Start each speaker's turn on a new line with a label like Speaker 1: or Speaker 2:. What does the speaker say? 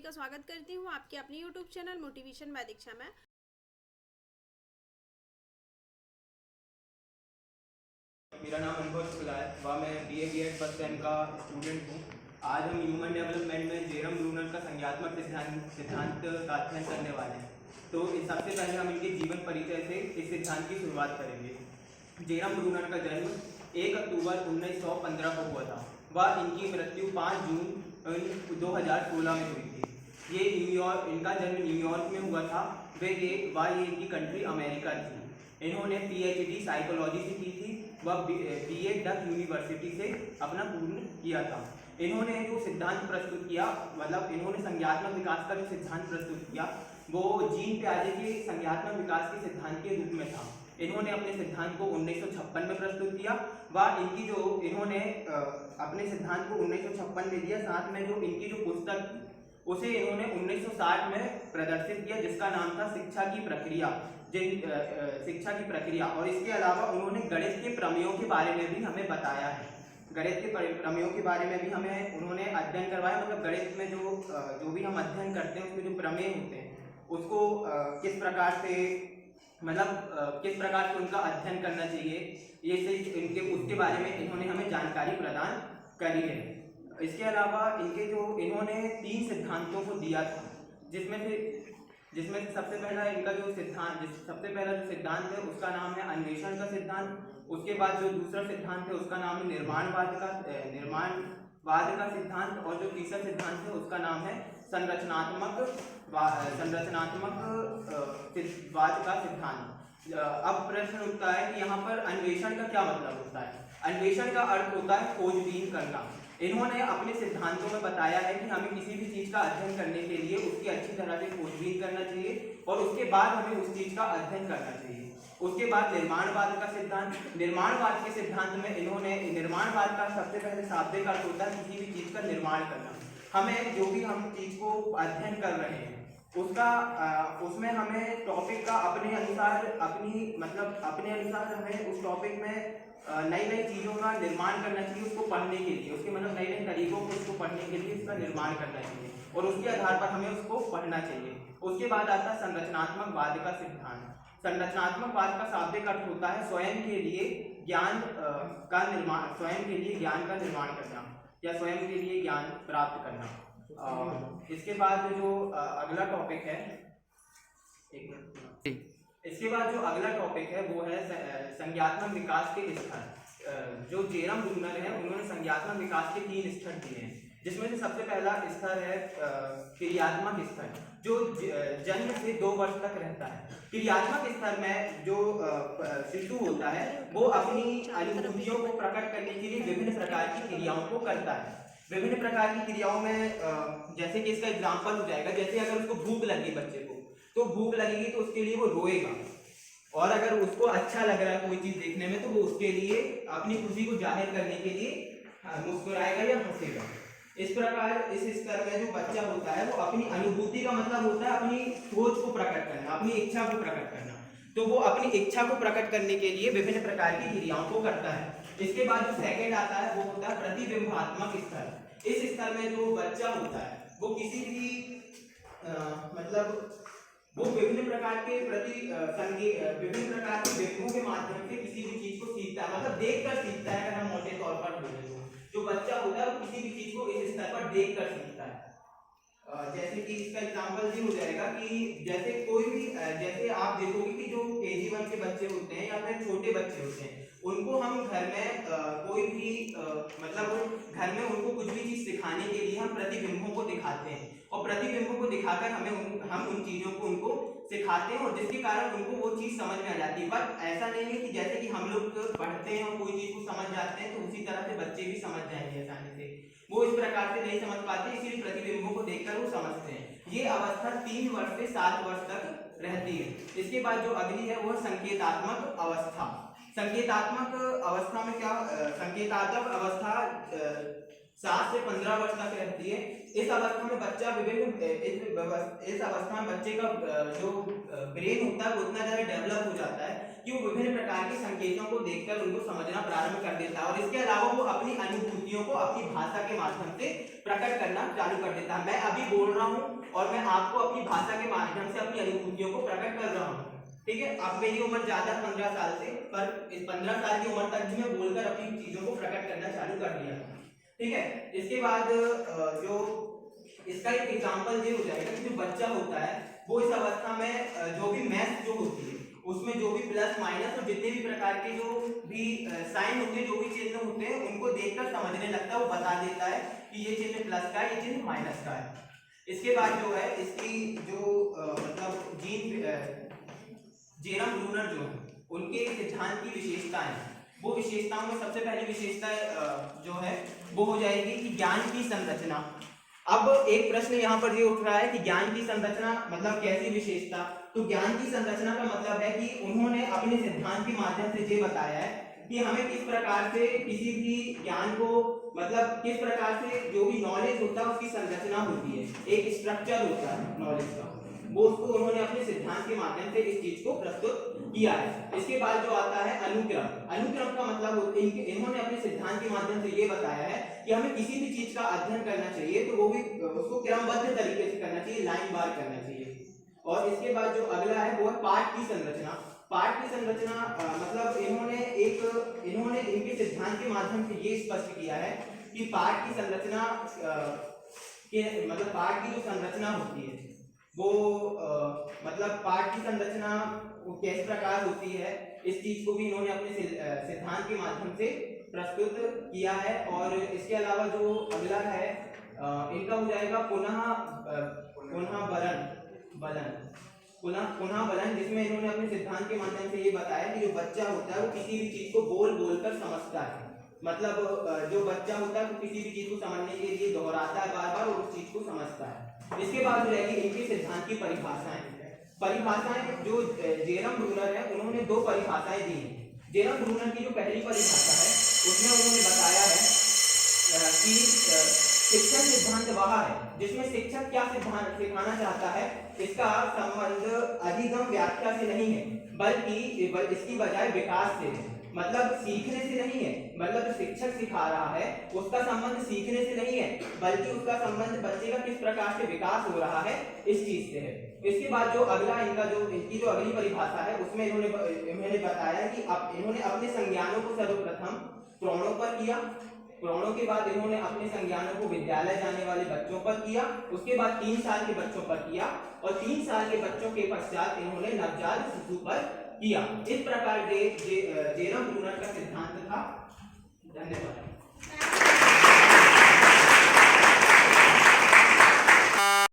Speaker 1: का स्वागत करती हूँ आपके अपने यूट्यूब चैनल मोटिवेशन बाय दीक्षा में।
Speaker 2: मेरा नाम अनुभव शुक्ला है व मैं BA B.Ed फर्स्ट सेम का स्टूडेंट हूँ। आज हम ह्यूमन डेवलपमेंट में जेरम ब्रूनर का संज्ञात्मक सिद्धांत का अध्ययन करने वाले हैं। तो सबसे पहले हम इनके जीवन परिचय से इस सिद्धांत की शुरुआत करेंगे। जेरम ब्रूनर का जन्म 1 अक्टूबर 1915 को हुआ था व इनकी मृत्यु 5 जून 2016 में हुई थी। ये इनका जन्म न्यूयॉर्क में हुआ था। ये इनकी कंट्री अमेरिका थी। इन्होंने PhD साइकोलॉजी से की थी व BA डक यूनिवर्सिटी से अपना पूर्ण किया था। इन्होंने जो सिद्धांत प्रस्तुत किया, मतलब इन्होंने संज्ञात्मक विकास का जो सिद्धांत प्रस्तुत किया वो जीन पियाजे के संज्ञात्मक विकास के सिद्धांत के रूप में था। इन्होंने अपने सिद्धांत को 1956 में प्रस्तुत किया व इन्होंने अपने सिद्धांत को 1956 में दिया। साथ में जो इनकी जो पुस्तक थी उसे इन्होंने 1960 में प्रदर्शित किया, जिसका नाम था शिक्षा की प्रक्रिया। और इसके अलावा उन्होंने गणित के प्रमेयों के बारे में भी हमें बताया है। गणित के प्रमेयों के बारे में भी हमें उन्होंने अध्ययन करवाया। मतलब गणित में जो भी हम अध्ययन करते हैं उसमें जो प्रमेय होते हैं उसको किस प्रकार से उनका अध्ययन करना चाहिए, ये उसके बारे में इन्होंने हमें जानकारी प्रदान करी है। इसके अलावा इन्होंने 3 सिद्धांतों को दिया था, जिसमें से सबसे पहला जो सिद्धांत है उसका नाम है अन्वेषण का सिद्धांत। उसके बाद जो दूसरा सिद्धांत है उसका नाम है निर्माणवाद का सिद्धांत। और जो तीसरा सिद्धांत है उसका नाम है संरचनात्मक वाद का सिद्धांत। अब प्रश्न उठता है कि यहाँ पर अन्वेषण का क्या मतलब होता है। अन्वेषण का अर्थ होता है खोजबीन करना। इन्होंने अपने सिद्धांतों में बताया है कि हमें किसी भी चीज का अध्ययन करने के लिए उसकी अच्छी तरह से खोजबीन करना चाहिए और उसके बाद हमें उस चीज का अध्ययन करना चाहिए। उसके बाद निर्माणवाद का सिद्धांत। निर्माणवाद के सिद्धांत में इन्होंने निर्माणवाद का सबसे पहले शाब्दिक अर्थ होता है किसी भी चीज का निर्माण करना। हमें जो भी हम चीज को अध्ययन कर रहे हैं उसमें हमें टॉपिक का अपने अनुसार हमें उस टॉपिक में नई नई चीज़ों का निर्माण करना चाहिए। उसको पढ़ने के लिए उसके नए नए तरीकों को उसको पढ़ने के लिए इसका निर्माण करना चाहिए और उसके आधार पर हमें उसको पढ़ना चाहिए। उसके बाद आता है संरचनात्मक वाद का सिद्धांत। संरचनात्मक वाद का शाब्दिक अर्थ होता है स्वयं के लिए ज्ञान का निर्माण करना या स्वयं के लिए ज्ञान प्राप्त करना। इसके बाद जो अगला टॉपिक है वो है संज्ञात्मक विकास के स्तर। जो जेरम ब्रूनर है उन्होंने संज्ञात्मक विकास के 3 स्तर दिए हैं, जिसमें से सबसे पहला स्तर है क्रियात्मक स्तर, जो जन्म से 2 वर्ष तक रहता है। क्रियात्मक स्तर में जो शिशु होता है वो अपनी अनुभूतियों को प्रकट करने के लिए विभिन्न प्रकार की क्रियाओं को करता है। विभिन्न प्रकार की क्रियाओं में जैसे कि इसका एग्जाम्पल हो जाएगा, जैसे अगर उसको भूख लगी बच्चे को, तो भूख लगेगी तो उसके लिए वो रोएगा, और अगर उसको अच्छा लग रहा है कोई चीज देखने में तो वो उसके लिए अपनी खुशी को जाहिर करने के लिए मुस्कुराएगा या हंसेगा। इस प्रकार इस स्तर में जो बच्चा होता है वो अपनी अनुभूति का मतलब होता है अपनी सोच को प्रकट करना, अपनी इच्छा को प्रकट करना। तो वो अपनी इच्छा को प्रकट करने के लिए विभिन्न प्रकार की क्रियाओं को करता है। इसके बाद जो सेकंड आता है वो होता है प्रतिबिंबात्मक स्तर। इस स्तर में जो बच्चा होता है वो किसी भी वो विभिन्न प्रकार के बिंबों के माध्यम से किसी भी चीज को सीखता है, मतलब देखकर सीखता है। अगर हम मोटे तौर पर बोले तो जो बच्चा होता है वो किसी भी चीज को इस स्तर पर देखकर सीखता है। जैसे कि इसका एग्जांपल ये हो जाएगा कि जैसे आप देखोगे कि जो KG1 के बच्चे होते हैं या फिर छोटे बच्चे होते हैं, उनको हम घर में घर में उनको कुछ भी चीज सिखाने के लिए हम प्रतिबिंबों को दिखाते हैं और प्रतिबिंबों को दिखाकर हम उन चीजों को उनको सिखाते हैं और जिसके कारण उनको वो चीज समझ में आ जाती है। बट ऐसा नहीं है कि जैसे कि हम लोग पढ़ते हैं और कोई चीज को समझ जाते हैं तो उसी तरह से बच्चे भी समझ जाएंगे आसानी से। वो इस प्रकार से नहीं समझ पाते, इसीलिए प्रतिबिंबों को देखकर वो समझते हैं। ये अवस्था 3 वर्ष से 7 वर्ष तक रहती है। इसके बाद जो अगली है वो संकेतात्मक अवस्था। संकेतात्मक अवस्था में संकेतात्मक अवस्था 7 से 15 वर्ष तक रहती है। इस अवस्था में बच्चे का जो ब्रेन होता है वो इतना ज्यादा डेवलप हो जाता है कि वो विभिन्न प्रकार के संकेतों को देखकर उनको समझना प्रारंभ कर देता है और इसके अलावा वो अपनी अनुभूतियों को अपनी भाषा के माध्यम से प्रकट करना चालू कर देता है। मैं अभी बोल रहा हूँ और मैं आपको अपनी भाषा के माध्यम से अपनी अनुभूतियों को प्रकट कर रहा हूँ, ठीक है। अब मेरी उम्र ज्यादा 15 साल से, पर इस 15 साल की उम्र तक भी मैं बोलकर अपनी चीजों को प्रकट करना चालू कर दिया, ठीक है। इसके बाद जो इसका एक एग्जांपल ये हो जाएगा कि जो बच्चा होता है वो इस अवस्था में जो भी मैथ जो होती है उसमें जो भी प्लस माइनस और जितने भी प्रकार के जो भी साइन होते हैं, जो भी चिन्ह होते हैं, उनको देखकर समझने लगता है, वो बता देता है कि ये चिन्ह प्लस का है, ये चिन्ह माइनस का है। इसके बाद जो है इसकी जो मतलब जेरम ब्रूनर जो है उनके सिद्धांत की विशेषताएं, वो विशेषताओं में सबसे पहली विशेषता जो है वो हो जाएगी कि ज्ञान की संरचना। अब एक प्रश्न यहाँ पर ये उठ रहा है कि ज्ञान की संरचना मतलब कैसी विशेषता। तो ज्ञान की संरचना का मतलब है कि उन्होंने अपने सिद्धांत के माध्यम से ये बताया है कि हमें किस प्रकार से किसी भी ज्ञान को मतलब किस प्रकार से जो भी नॉलेज होता है उसकी संरचना होती है, एक स्ट्रक्चर होता है नॉलेज का, वो उसको उन्होंने अपने सिद्धांत के माध्यम से इस चीज को प्रस्तुत किया है। इसके बाद जो आता है अनुक्रम। अनुक्रम का मतलब इन्होंने अपने सिद्धांत के माध्यम से ये बताया है कि हमें किसी भी चीज का अध्ययन करना चाहिए तो वो भी उसको क्रमबद्ध तरीके से करना चाहिए, लाइन बार करना चाहिए। और इसके बाद जो अगला है वो है पाठ की संरचना। पाठ की संरचना मतलब इन्होंने इनके सिद्धांत के माध्यम से ये स्पष्ट किया है कि पाठ की संरचना के मतलब पाठ की जो संरचना होती है वो मतलब पाठ की संरचना वो किस प्रकार होती है, इस चीज को भी इन्होंने अपने सिद्धांत के माध्यम से प्रस्तुत किया है। और इसके अलावा जो अगला है इनका हो जाएगा पुनः बलन, जिसमें इन्होंने अपने सिद्धांत के माध्यम से ये बताया कि जो बच्चा होता है वो किसी भी चीज को बोल कर समझता है। मतलब जो बच्चा होता है वो किसी भी चीज को समझने के लिए दोहराता है बार बार और उस चीज को समझता है। इसके बाद रहेगी इनके सिद्धांत की परिभाषाएं जो जेरम ब्रूनर है उन्होंने दो परिभाषाएं दी हैं। जेरम ब्रूनर की जो पहली परिभाषा है उसमें उन्होंने बताया है कि शिक्षण सिद्धांत वह है जिसमें शिक्षक क्या सिखाना चाहता है इसका संबंध अधिगम व्याख्या से नहीं है बल्कि इसकी बजाय विकास से है। मतलब सीखने से नहीं है, मतलब जो शिक्षक सिखा रहा है उसका संबंध सीखने से नहीं है बल्कि उसका संबंध बच्चे का किस प्रकार से विकास हो रहा है इस चीज से है। इसके बाद जो अगला इनकी जो अगली परिभाषा है उसमें इन्होंने बताया कि इन्होंने अपने संज्ञानों को सर्वप्रथम प्रणों पर किया, प्रणों के बाद इन्होंने अपने संज्ञानों को विद्यालय जाने वाले बच्चों पर किया, उसके बाद 3 साल के बच्चों पर किया और 3 साल के बच्चों के पश्चात इन्होंने नवजात शिशु पर किया। इस प्रकार जेरम ब्रूनर का सिद्धांत था